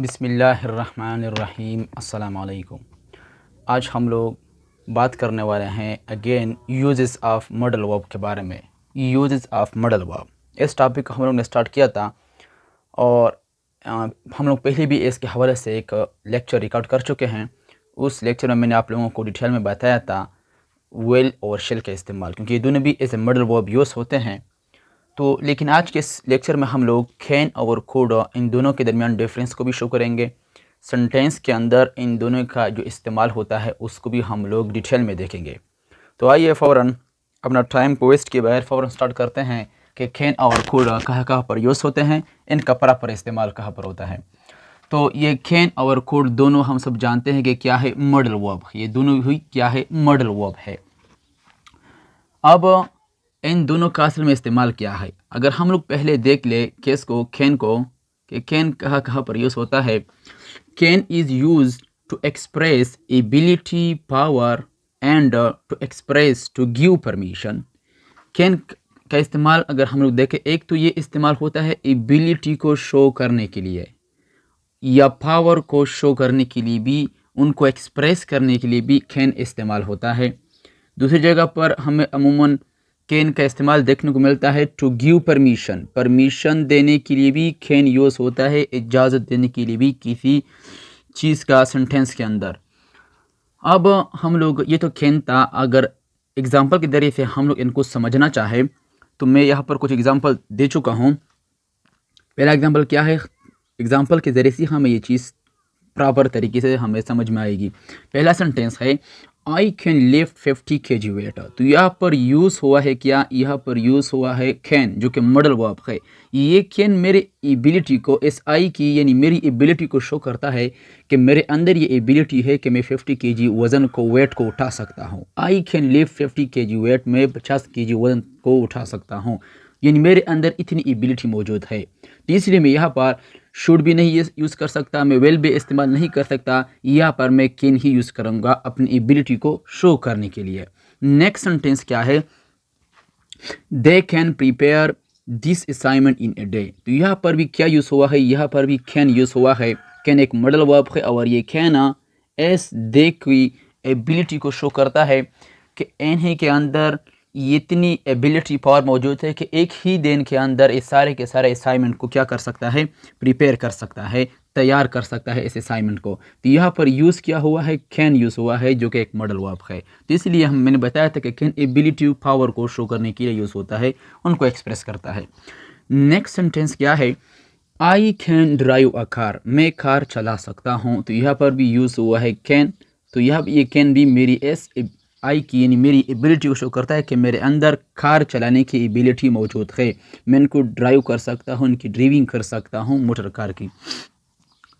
बिस्मिल्लाहिर्रहमानिर्रहीम अस्सलाम वालेकुम। आज हम लोग बात करने वाले हैं again uses of modal verb के बारे में। यूजेस ऑफ मॉडल वर्ब, इस टॉपिक को हम लोग ने स्टार्ट किया था और हम लोग पहले भी इसके हवाले से एक लेक्चर रिकॉर्ड कर चुके हैं। उस लेक्चर में मैंने आप लोगों को डिटेल में बताया था वेल और शेल का इस्तेमाल, क्योंकि ये दोनों भी as a modal verb use होते हैं। तो लेकिन आज के इस लेक्चर में हम लोग कैन और कुड इन दोनों के दरमियान डिफरेंस को भी शो करेंगे। सेंटेंस के अंदर इन दोनों का जो इस्तेमाल होता है उसको भी हम लोग डिटेल में देखेंगे। तो आइए फ़ौरन अपना टाइम को वेस्ट किए बगैर फ़ौरन स्टार्ट करते हैं कि कैन और कुड कहाँ कहाँ पर यूज़ होते हैं, इनका प्रॉपर इस्तेमाल कहाँ पर होता है। तो ये कैन और कुड दोनों हम सब जानते हैं कि क्या है, मॉडल वर्ब। ये दोनों ही क्या है, मॉडल वर्ब है। अब इन दोनों का असल में इस्तेमाल क्या है, अगर हम लोग पहले देख ले केस को, कैन को, कि कैन कहाँ कहाँ पर यूज़ होता है। Can is use to express ability, power and to express, to give permission. Can का इस्तेमाल अगर हम लोग देखें, एक तो ये इस्तेमाल होता है एबिलिटी को शो करने के लिए या पावर को शो करने के लिए भी, उनको एक्सप्रेस करने के लिए भी कैन इस्तेमाल होता है। दूसरी जगह पर हमें अमूमन कैन का इस्तेमाल देखने को मिलता है टू गिव परमिशन, परमिशन देने के लिए भी कैन यूज़ होता है, इजाज़त देने के लिए भी किसी चीज़ का सेंटेंस के अंदर। अब हम लोग, ये तो कैन था, अगर एग्जांपल के ज़रिए से हम लोग इनको समझना चाहे तो मैं यहाँ पर कुछ एग्जांपल दे चुका हूँ। पहला एग्जांपल क्या है, एग्जांपल के ज़रिए से हमें ये चीज़ प्रॉपर तरीके से हमें समझ में आएगी। पहला सेंटेंस है I can lift 50 kg weight. तो यहाँ पर यूज़ हुआ है क्या, यहाँ पर यूज़ हुआ है कैन, जो कि मॉडल वर्ब है। ये कैन मेरे एबिलिटी को, इस आई की यानी मेरी एबिलिटी को शो करता है कि मेरे अंदर ये एबिलिटी है कि मैं 50 kg वज़न को, वेट को उठा सकता हूँ। I can lift 50 kg weight, मैं 50 kg वज़न को उठा सकता हूँ, यानी मेरे अंदर इतनी एबिलिटी मौजूद है। तो इसलिए मैं यहाँ पर शुड भी नहीं यूज़ कर सकता, मैं वेल भी इस्तेमाल नहीं कर सकता, यहाँ पर मैं कैन ही यूज़ करूँगा अपनी एबिलिटी को शो करने के लिए। नेक्स्ट सेंटेंस क्या है, they can prepare this assignment in a day. तो यहाँ पर भी क्या यूज़ हुआ है, यहाँ पर भी कैन यूज़ हुआ है। कैन एक मॉडल वर्ब है और ये कैन एस दे की एबिलिटी को शो करता है कि इन्हीं के अंदर इतनी एबिलिटी, पावर मौजूद है कि एक ही दिन के अंदर इस सारे के सारे असाइनमेंट को क्या कर सकता है, प्रिपेयर कर सकता है, तैयार कर सकता है इस असाइनमेंट को। तो यहाँ पर यूज़ क्या हुआ है, कैन यूज़ हुआ है, जो कि एक मॉडल वर्ब है। तो इसलिए मैंने बताया था कि कैन एबिलिटी, पावर को शो करने के लिए यूज़ होता है, उनको एक्सप्रेस करता है। नेक्स्ट सेंटेंस क्या है, I can drive a car, मैं कार चला सकता हूँ। तो यहाँ पर भी यूज़ हुआ है कैन। तो यहाँ ये कैन भी मेरी एस आई की यानी मेरी एबिलिटी को शो करता है कि मेरे अंदर कार चलाने की एबिलिटी मौजूद है, मैं इनको ड्राइव कर सकता हूँ, इनकी ड्राइविंग कर सकता हूँ, मोटर कार की।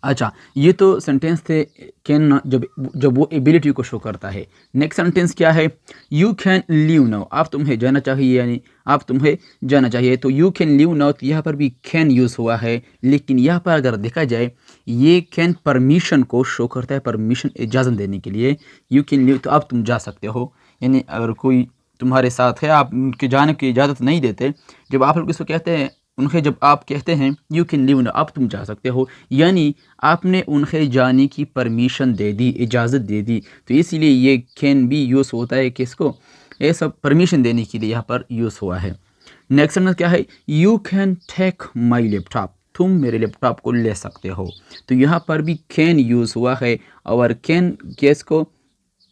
अच्छा, ये तो सेंटेंस थे कैन, जब जब वो एबिलिटी को शो करता है। नेक्स्ट सेंटेंस क्या है, यू कैन लीव नाउ, आप तुम्हें जाना चाहिए, यानी आप तुम्हें जाना चाहिए। तो यू कैन लीव नाउ, तो यहाँ पर भी कैन यूज़ हुआ है, लेकिन यहाँ पर अगर देखा जाए ये कैन परमिशन को शो करता है, परमिशन, इजाज़त देने के लिए। यू कैन लीव, तो आप तुम जा सकते हो, यानी अगर कोई तुम्हारे साथ है, आप उनके जाने की इजाज़त नहीं देते, जब आप लोग इसको कहते हैं, उन्हें जब आप कहते हैं यू कैन लीव नाउ, आप तुम जा सकते हो, यानी आपने उन्हें जाने की परमिशन दे दी, इजाज़त दे दी। तो इसलिए ये कैन भी यूज़ होता है किसको, ये सब परमिशन देने के लिए यहाँ पर यूज़ हुआ है। नेक्स्ट सेंटेंस क्या है, you can take my laptop, तुम मेरे लैपटॉप को ले सकते हो। तो यहाँ पर भी कैन यूज़ हुआ है और कैन केस को,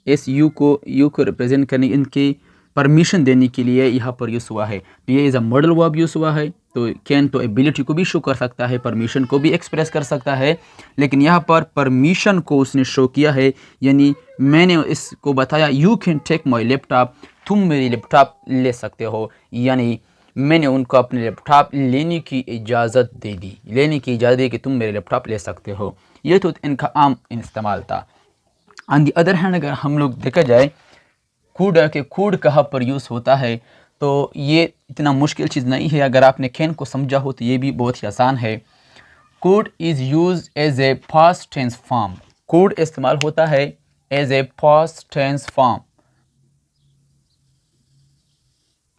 इस यू को रिप्रेजेंट करने, इनकी परमिशन देने के लिए यहाँ पर यूज़ हुआ है। तो ये is a model verb use हुआ है। तो कैन तो एबिलिटी को भी शो कर सकता है, परमिशन को भी एक्सप्रेस कर सकता है, लेकिन यहाँ पर परमिशन को उसने शो किया है, यानी मैंने इसको बताया you can take my laptop, तुम मेरी लैपटॉप ले सकते हो, यानी मैंने उनको अपने लैपटॉप लेने की इजाज़त दे दी, लेने की इजाज़त दी कि तुम मेरे लैपटॉप ले सकते हो। ये तो इनका आम इस्तेमाल था। ऑन दी अदर हैंड अगर हम लोग देखा जाए कूड के कूड कहाँ पर यूज़ होता है, तो ये इतना मुश्किल चीज़ नहीं है। अगर आपने कैन को समझा हो तो ये भी बहुत ही आसान है। Could is use as a past tense form, could इस्तेमाल होता है as a past tense form.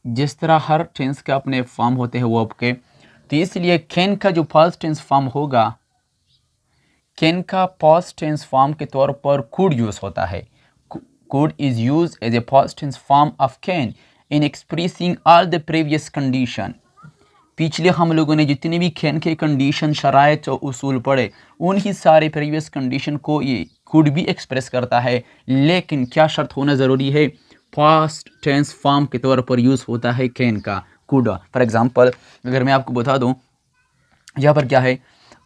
जिस तरह हर टेंस के अपने फॉर्म होते हैं वर्ब के, तो इसलिए कैन का जो पास्ट टेंस फॉर्म होगा, कैन का पास्ट टेंस फॉर्म के तौर पर कुड यूज़ होता है। Could is use as a past tense form of can in expressing all the previous condition. पिछले हम लोगों ने जितने भी कैन के कंडीशन, शराइत और उसूल पढ़े, उन्हीं सारे प्रीवियस कंडीशन को ये कुड भी एक्सप्रेस करता है। लेकिन क्या शर्त होना ज़रूरी है? पास्ट टेंस फॉर्म के तौर पर यूज़ होता है कैन का कुड। फॉर एग्जांपल अगर मैं आपको बता दूं, यहाँ पर क्या है,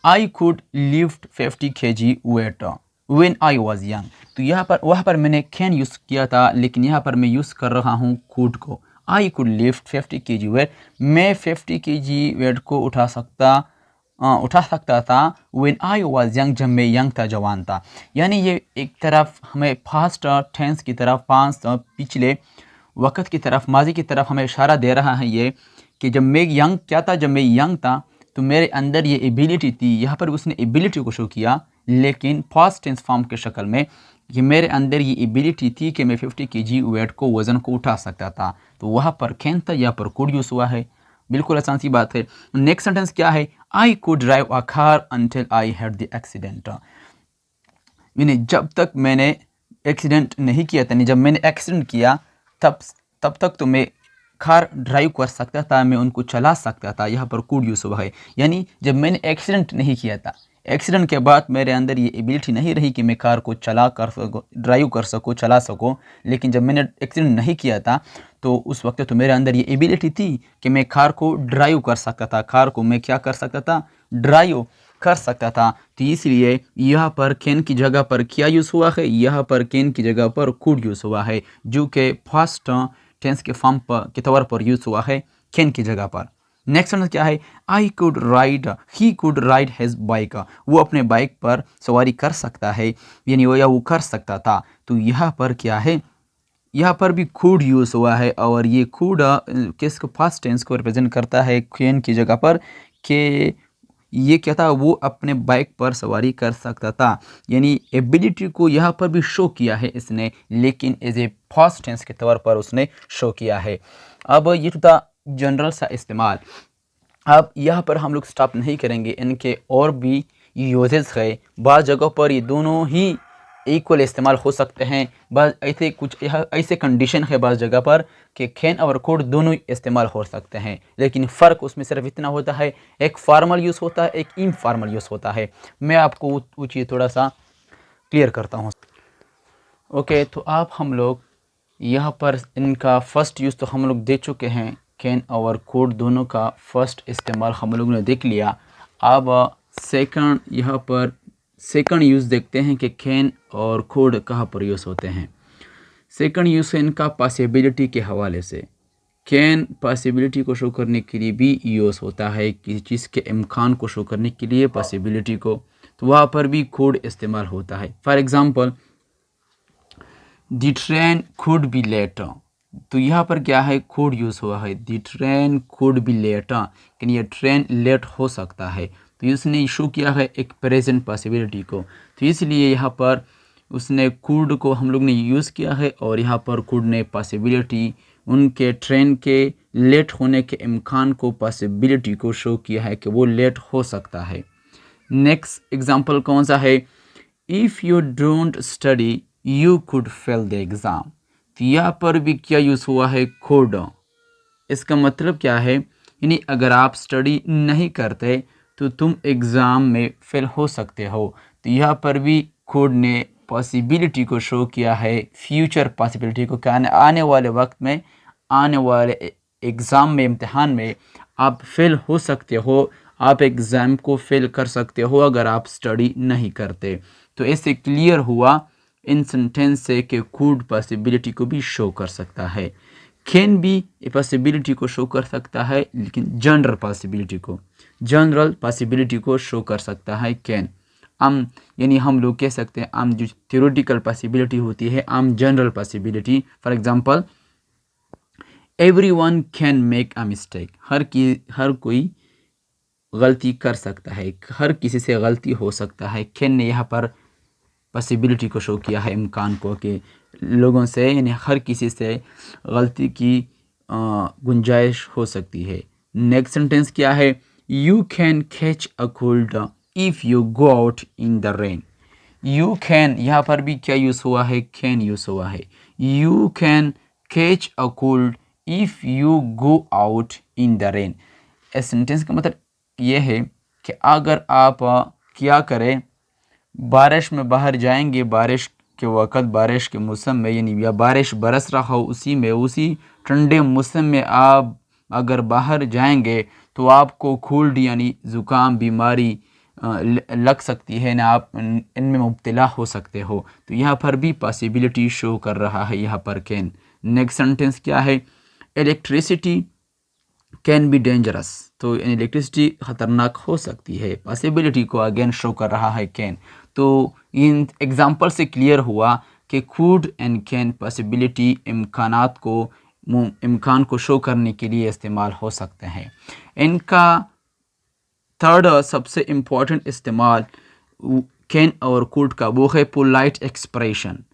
I could lift 50 kg weight when I was young. तो यहाँ पर वहाँ पर मैंने कैन यूज़ किया था, लेकिन यहाँ पर मैं यूज़ कर रहा हूँ कुड को। I could lift 50 kg weight, मैं 50 kg वेट को उठा सकता था व्हेन आई वाज यंग, जब मैं यंग था, जवान था। यानी ये एक तरफ हमें पास्ट टेंस की तरफ, पिछले वक़्त की तरफ, माजी की तरफ हमें इशारा दे रहा है ये कि जब मैं यंग क्या था, जब मैं यंग था तो मेरे अंदर ये एबिलिटी थी। यहाँ पर उसने एबिलिटी को शो किया, लेकिन पास्ट टेंस फॉर्म के शक्ल में कि मेरे अंदर ये एबिलिटी थी कि मैं 50 kg वेट को, वज़न को उठा सकता था। तो वहाँ पर कैन था, यहाँ पर कुड यूज़ हुआ है। बिल्कुल आसान सी बात है। नेक्स्ट सेंटेंस क्या है? I could drive a car until I had the accident. यानी जब तक मैंने एक्सीडेंट नहीं किया था, जब मैंने एक्सीडेंट किया तब तक तो मैं कार ड्राइव कर सकता था, मैं उनको चला सकता था। यहाँ पर कुड यूज़ हुआ है। यानी जब मैंने एक्सीडेंट नहीं किया था, एक्सीडेंट के बाद मेरे अंदर ये एबिलिटी नहीं रही कि मैं कार को चला कर सकूँ, ड्राइव कर सकूँ, चला सकूँ। लेकिन जब मैंने एक्सीडेंट नहीं किया था तो उस वक्त तो मेरे अंदर ये एबिलिटी थी कि मैं कार को ड्राइव कर सकता था, कार को मैं क्या कर सकता था, ड्राइव कर सकता था। तो इसलिए यहाँ पर कैन की जगह पर क्या यूज़ हुआ है? यहाँ पर कैन की जगह पर कुड यूज़ हुआ है, जो कि फर्स्ट टेंस के फॉर्म पर के तौर पर यूज़ हुआ है कैन की जगह पर। नेक्स्ट सेंटेंस क्या है? I could ride, he could ride his bike. वो अपने बाइक पर सवारी कर सकता है, यानी वो कर सकता था। तो यहाँ पर क्या है? यहाँ पर भी कुड यूज़ हुआ है, और ये कुड किसको, पास्ट टेंस को रिप्रेजेंट करता है कैन की जगह पर, कि ये क्या था, वो अपने बाइक पर सवारी कर सकता था। यानी एबिलिटी को यहाँ पर भी शो किया है इसने, लेकिन एज ए पास्ट टेंस के तौर पर उसने शो किया है। अब ये तो था जनरल सा इस्तेमाल। अब यहाँ पर हम लोग स्टॉप नहीं करेंगे, इनके और भी यूजेस है। बाज़ जगहों पर ये दोनों ही इक्वल इस्तेमाल हो सकते हैं। ऐसे कंडीशन है बाज़ जगह पर कि कैन और कुड दोनों इस्तेमाल हो सकते हैं, लेकिन फ़र्क उसमें सिर्फ इतना होता है, एक फॉर्मल यूज़ होता है, एक इनफॉर्मल यूज़ होता है। मैं आपको वो चीज़ थोड़ा सा क्लियर करता हूँ। ओके, तो आप हम लोग यहाँ पर इनका फ़र्स्ट यूज़ तो हम लोग दे चुके हैं, कैन और कुड दोनों का फ़र्स्ट इस्तेमाल हम लोगों ने देख लिया। अब सेकंड, यहाँ पर सेकंड यूज़ देखते हैं कि कैन और कुड कहाँ पर यूज़ होते हैं। सेकंड यूज़ है इनका पॉसिबिलिटी के हवाले से। कैन पॉसिबिलिटी को शो करने के लिए भी यूज़ होता है, किसी चीज़ के इम्कान को शो करने के लिए पॉसिबिलिटी को, तो वहाँ पर भी कुड इस्तेमाल होता है। For example, the train could be late. तो यहाँ पर क्या है, कुड यूज़ हुआ है, the train could be late, यानी ये ट्रेन लेट हो सकता है। तो इसने इशू किया है एक प्रेजेंट पॉसिबिलिटी को, तो इसलिए यहाँ पर उसने कुड को हम लोग ने यूज़ किया है, और यहाँ पर कुड ने पॉसिबिलिटी, उनके ट्रेन के लेट होने के इम्कान को, पॉसिबिलिटी को शो किया है कि वो लेट हो सकता है। नेक्स्ट एग्जांपल कौन सा है? If you don't study you could fail the exam. तो यहाँ पर भी क्या यूज़ हुआ है, कुड। इसका मतलब क्या है? यानी अगर आप स्टडी नहीं करते तो तुम एग्ज़ाम में फेल हो सकते हो। तो यहाँ पर भी कुड ने पॉसिबिलिटी को शो किया है, फ्यूचर पॉसिबिलिटी को, क्या आने वाले वक्त में, आने वाले एग्ज़ाम में, इम्तिहान में आप फेल हो सकते हो, आप एग्ज़ाम को फेल कर सकते हो अगर आप स्टडी नहीं करते। तो ऐसे क्लियर हुआ इन सेंटेंस से कि कुड पॉसिबिलिटी को भी शो कर सकता है। कैन भी पॉसिबिलिटी को शो कर सकता है, लेकिन जनरल पॉसिबिलिटी को शो कर सकता है कैन। यानी हम लोग कह सकते हैं जो थ्योरेटिकल पॉसिबिलिटी होती है, general possibility. For example, everyone can make a mistake. हर कोई गलती कर सकता है, हर किसी से गलती हो सकता है। कैन ने यहाँ पर पॉसिबिलिटी को शो किया है, इम्कान को, कि लोगों से, यानी हर किसी से गलती की गुंजाइश हो सकती है। नेक्स्ट सेंटेंस क्या है? You can catch a cold if you go out in the rain. You can, यहाँ पर भी क्या यूज़ हुआ है, कैन यूज़ हुआ है। You can catch a cold if you go out in the rain. इस सेंटेंस का मतलब ये है कि अगर आप क्या करें, बारिश में बाहर जाएंगे, बारिश के वक़्त, बारिश के मौसम में, यानी या बारिश बरस रहा हो उसी में, उसी ठंडे मौसम में आप अगर बाहर जाएंगे तो आपको कोल्ड यानी ज़ुकाम बीमारी लग सकती है ना, आप इनमें मुब्तला हो सकते हो। तो यहाँ पर भी पॉसिबिलिटी शो कर रहा है यहाँ पर कैन। नेक्स्ट सेंटेंस क्या है, इलेक्ट्रिसिटी कैन बी डेंजरस। तो इलेक्ट्रिसिटी ख़तरनाक हो सकती है, पॉसिबिलिटी को अगेन शो कर रहा है कैन। तो इन एग्जांपल से क्लियर हुआ कि कुड एंड कैन पॉसिबिलिटी इम्कान को शो करने के लिए इस्तेमाल हो सकते हैं। इनका थर्ड और सबसे इम्पॉर्टेंट इस्तेमाल कैन और कुड का वो है पोलाइट एक्सप्रेशन।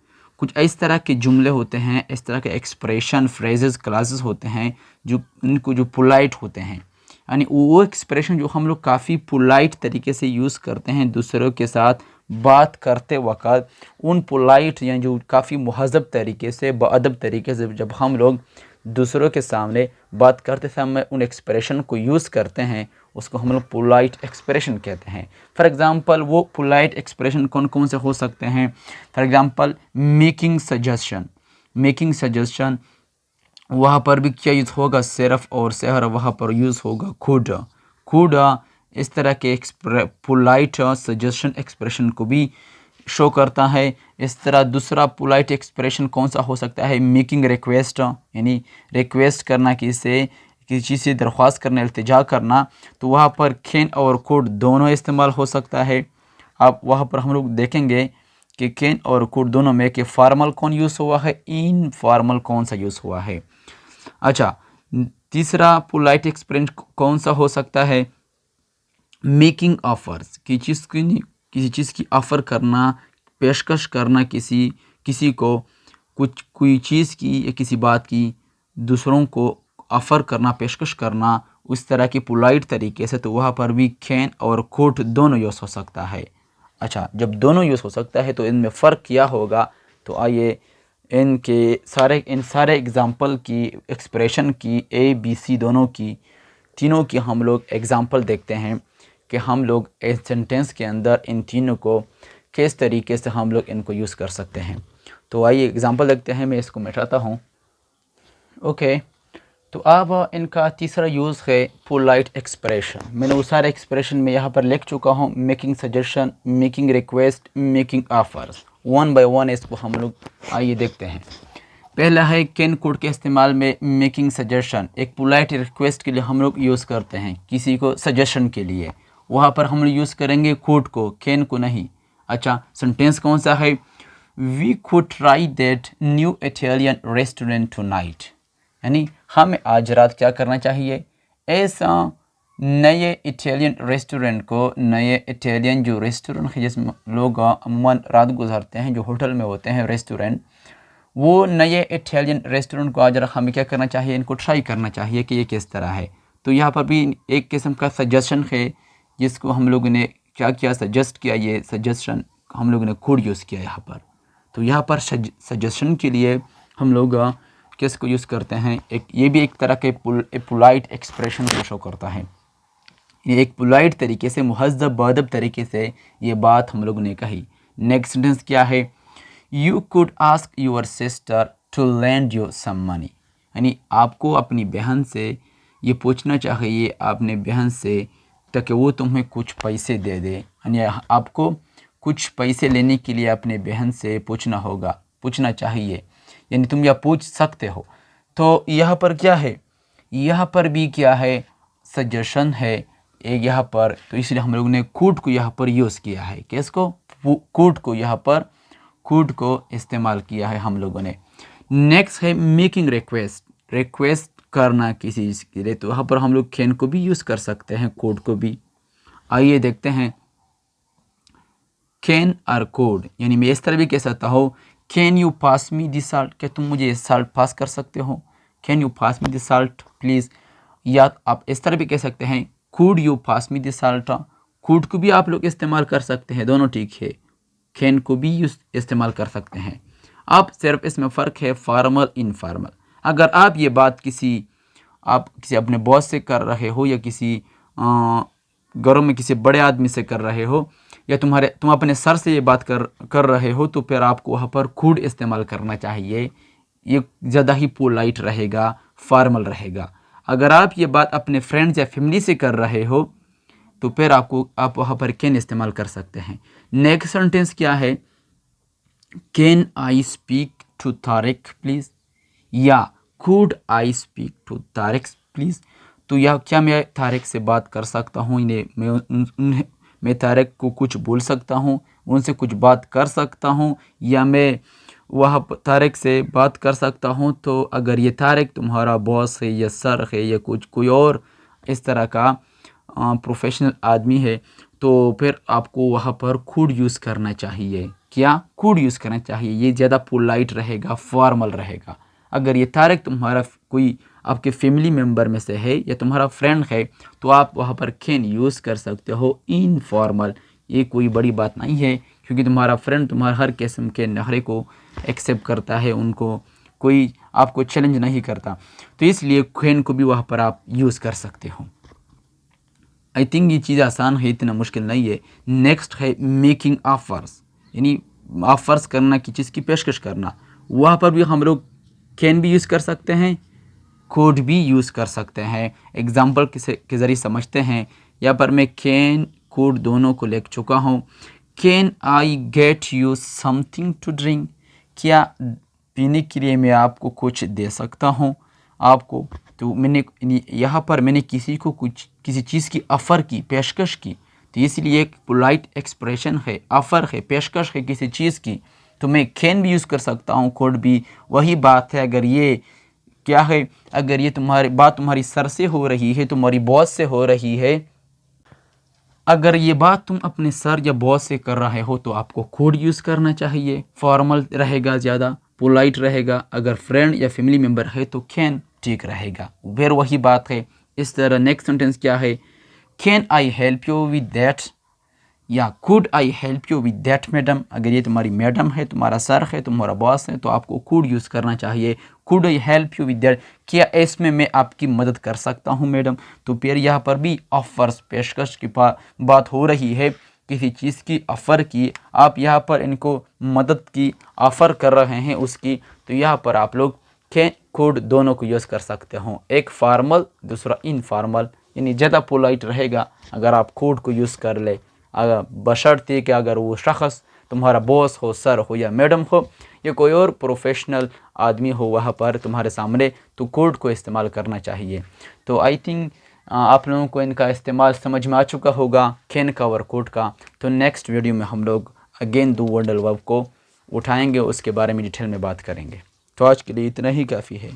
कुछ इस तरह के जुमले होते हैं, इस तरह के एक्सप्रेशन, फ्रेजेस, क्लासेस होते हैं जो उनको जो पोलाइट होते हैं, यानी वो एक्सप्रेशन जो हम लोग काफ़ी पोलाइट तरीके से यूज़ करते हैं दूसरों के साथ बात करते वक्त। उन पोलाइट यानी जो काफ़ी महज़ब तरीके से, बाअदब तरीके से जब हम लोग दूसरों के सामने बात करते समय उन एक्सप्रेशन को यूज़ करते हैं, उसको हम लोग पोलाइट एक्सप्रेशन कहते हैं। फॉर एग्ज़ाम्पल वो पोलाइट एक्सप्रेशन कौन कौन से हो सकते हैं, for example making suggestion. Making suggestion वहाँ पर भी क्या यूज़ होगा, सिर्फ और सहर, वहाँ पर यूज़ होगा खुद। खुद इस तरह के पोलाइट सजेशन एक्सप्रेशन को भी शो करता है। इस तरह दूसरा पोलाइट एक्सप्रेशन कौन सा हो सकता है, मेकिंग रिक्वेस्ट, यानी रिक्वेस्ट करना, किसी चीज़ से दरख्वास्त करना, इल्तिजा करना। तो वहाँ पर कैन और कुड दोनों इस्तेमाल हो सकता है। अब वहाँ पर हम लोग देखेंगे कि कैन और कुड दोनों में कि फार्मल कौन यूज़ हुआ है, इनफॉर्मल कौन सा यूज़ हुआ है। अच्छा, तीसरा पोलाइट एक्सप्रेशन कौन सा हो सकता है, मेकिंग ऑफर्स, किसी चीज़ की ऑफ़र करना, पेशकश करना, किसी को कोई चीज़ की या किसी बात की दूसरों को ऑफ़र करना, पेशकश करना, उस तरह की पोलाइट तरीके से। तो वहाँ पर भी कैन और कुड दोनों यूज़ हो सकता है। अच्छा, जब दोनों यूज़ हो सकता है तो इनमें फ़र्क क्या होगा, तो आइए इन सारे एग्ज़ाम्पल की, एक्सप्रेशन की, ए बी सी दोनों की, तीनों की हम लोग एग्ज़ाम्पल देखते हैं कि हम लोग इस सेंटेंस के अंदर इन तीनों को किस तरीके से हम लोग इनको यूज़ कर सकते हैं। तो आइए एग्ज़ाम्पल देखते हैं। मैं इसको मिटाता हूँ। ओके, तो अब इनका तीसरा यूज़ है पोलाइट एक्सप्रेशन। मैंने वो सारे एक्सप्रेशन में यहाँ पर लिख चुका हूँ, making suggestion, making request, making offers. One by one इसको हम लोग आइए देखते हैं। पहला है कैन कुड के इस्तेमाल में मेकिंग सजेशन। एक पोलाइट रिक्वेस्ट के लिए हम लोग यूज़ करते हैं, किसी को सजेशन के लिए, वहाँ पर हम लोग यूज़ करेंगे कुड को, कैन को नहीं। अच्छा, सेंटेंस कौन सा है, we could try that new Italian restaurant tonight, यानी हमें आज रात क्या करना चाहिए, ऐसा नए इटालियन रेस्टोरेंट को, नए इटालियन जो रेस्टोरेंट है जिसमें लोग अमूमन रात गुजारते हैं, जो होटल में होते हैं रेस्टोरेंट, वो नए इटालियन रेस्टोरेंट को आज हमें क्या करना चाहिए, इनको ट्राई करना चाहिए कि ये किस तरह है। तो यहाँ पर भी एक किस्म का सजेशन है जिसको हम लोगों ने क्या किया, सजेस्ट किया। ये सजेशन हम लोगों ने कुड यूज़ किया यहाँ पर। तो यहाँ पर सजेशन के लिए हम लोग किसको यूज़ करते हैं, ये भी एक तरह के पोलाइट एक्सप्रेशन को शो करता है। ये एक पोलाइट तरीके से, मुहज़्ज़ब बादब तरीके से ये बात हम लोगों ने कही। नेक्स्ट सेंटेंस क्या है, you could ask your sister to lend you some money, यानी आपको अपनी बहन से ये पूछना चाहिए, अपने बहन से, ताकि वो तुम्हें कुछ पैसे दे दे। यानी आपको कुछ पैसे लेने के लिए अपने बहन से पूछना चाहिए, यानी तुम यह पूछ सकते हो। तो यहाँ पर क्या है, यहाँ पर भी क्या है, सजेशन है एक यहाँ पर। तो इसलिए हम लोगों ने कुड को यहाँ पर यूज़ किया है, किसको, कुड को, यहाँ पर कुड को इस्तेमाल किया है हम लोगों ने। नेक्स्ट है मेकिंग रिक्वेस्ट, रिक्वेस्ट करना किसी चीज़ के लिए। तो वहाँ पर हम लोग कैन को भी यूज़ कर सकते हैं, कोड को भी। आइए देखते हैं, कैन और कोड, यानी मैं इस तरह भी कह सकता हूँ, can you pass me this salt, क्या तुम मुझे साल्ट पास कर सकते हो, can you pass me this salt please. या आप इस तरह भी कह सकते हैं, could you pass me this salt, could को भी आप लोग इस्तेमाल कर सकते हैं, दोनों ठीक है। कैन को भी इस्तेमाल कर सकते हैं। अब सिर्फ इसमें फ़र्क है फॉर्मल इनफॉर्मल। अगर आप ये बात आप किसी अपने बॉस से कर रहे हो या किसी घरों में किसी बड़े आदमी से कर रहे हो या तुम अपने सर से ये बात कर रहे हो, तो फिर आपको वहाँ पर कुड इस्तेमाल करना चाहिए। ये ज़्यादा ही पोलाइट रहेगा, फॉर्मल रहेगा। अगर आप ये बात अपने फ्रेंड्स या फैमिली से कर रहे हो तो फिर आप वहाँ पर कैन इस्तेमाल कर सकते हैं। नेक्स्ट सेंटेंस क्या है? Can I speak to Tariq please, या could I speak to Tariq please. तो यह क्या मैं तारिक से बात कर सकता हूँ, मैं तारिक को कुछ बोल सकता हूँ, उनसे कुछ बात कर सकता हूँ, या मैं वह तारिक से बात कर सकता हूँ। तो अगर ये तारिक तुम्हारा बॉस है या सर है या कोई और इस तरह का प्रोफेशनल आदमी है, तो फिर आपको वहाँ पर कुड यूज़ करना चाहिए। क्या? कुड यूज़ करना चाहिए। ये ज़्यादा पोलाइट रहेगा, फॉर्मल रहेगा। अगर ये तारिक तुम्हारा कोई आपके फैमिली मेम्बर में से है या तुम्हारा फ्रेंड है, तो आप वहाँ पर कैन यूज़ कर सकते हो इनफॉर्मल। ये कोई बड़ी बात नहीं है, क्योंकि तुम्हारा फ्रेंड तुम्हारा हर किस्म के नखरे को एक्सेप्ट करता है, उनको कोई आपको चैलेंज नहीं करता, तो इसलिए कैन को भी वहाँ पर आप यूज़ कर सकते हो। आई थिंक ये चीज़ आसान है, इतना मुश्किल नहीं है। नेक्स्ट है मेकिंग ऑफर्स, यानी ऑफर्स करना, की चीज़ की पेशकश करना। वहाँ पर भी हम लोग कैन भी यूज़ कर सकते हैं, कुड भी यूज़ कर सकते हैं। एग्जाम्पल के ज़रिए समझते हैं। यहाँ पर मैं कैन कुड दोनों को लिख चुका हूँ। Can I get you something to drink, क्या पीने के लिए मैं आपको कुछ दे सकता हूँ आपको। तो यहाँ पर मैंने किसी को किसी चीज़ की ऑफ़र की, पेशकश की, तो इसलिए एक पोलाइट एक्सप्रेशन है, ऑफ़र है, पेशकश है किसी चीज़ की, तो मैं कैन भी यूज़ कर सकता हूँ, कुड भी। वही बात है, अगर ये क्या है, अगर ये तुम्हारी सर से हो रही है, तुम्हारी बॉस से हो रही है, अगर ये बात तुम अपने सर या बॉस से कर रहे हो, तो आपको कुड यूज़ करना चाहिए, फॉर्मल रहेगा, ज़्यादा पोलाइट रहेगा। अगर फ्रेंड या फैमिली मेम्बर है तो कैन ठीक रहेगा। फिर वही बात है। इस तरह नेक्स्ट सेंटेंस क्या है? Can I help you with that, या could I help you with that madam. अगर ये तुम्हारी मैडम है, तुम्हारा सर है, तुम्हारा बॉस है, तो आपको कुड यूज़ करना चाहिए। Could I help you with that, क्या इसमें मैं आपकी मदद कर सकता हूँ मैडम। तो फिर यहाँ पर भी ऑफर्स, पेशकश की बात हो रही है, किसी चीज़ की ऑफ़र की, आप यहाँ पर इनको मदद की ऑफ़र कर रहे हैं उसकी, तो यहाँ पर आप लोग कैन कुड दोनों को यूज़ कर सकते हो। एक फॉर्मल, दूसरा इनफॉर्मल, यानी ज़्यादा पोलाइट रहेगा अगर आप कुड को यूज़ कर ले, अगर बशर्ते कि अगर वो शख्स तुम्हारा बॉस हो, सर हो या मैडम हो या कोई और प्रोफेशनल आदमी हो वहाँ पर तुम्हारे सामने, तो कुड को इस्तेमाल करना चाहिए। तो आई थिंक आप लोगों को इनका इस्तेमाल समझ में आ चुका होगा, कैन का और कुड का। तो नेक्स्ट वीडियो में हम लोग अगेन डू वर्डल वर्ब को उठाएंगे, उसके बारे में डिटेल में बात करेंगे। तो आज के लिए इतना ही काफ़ी है।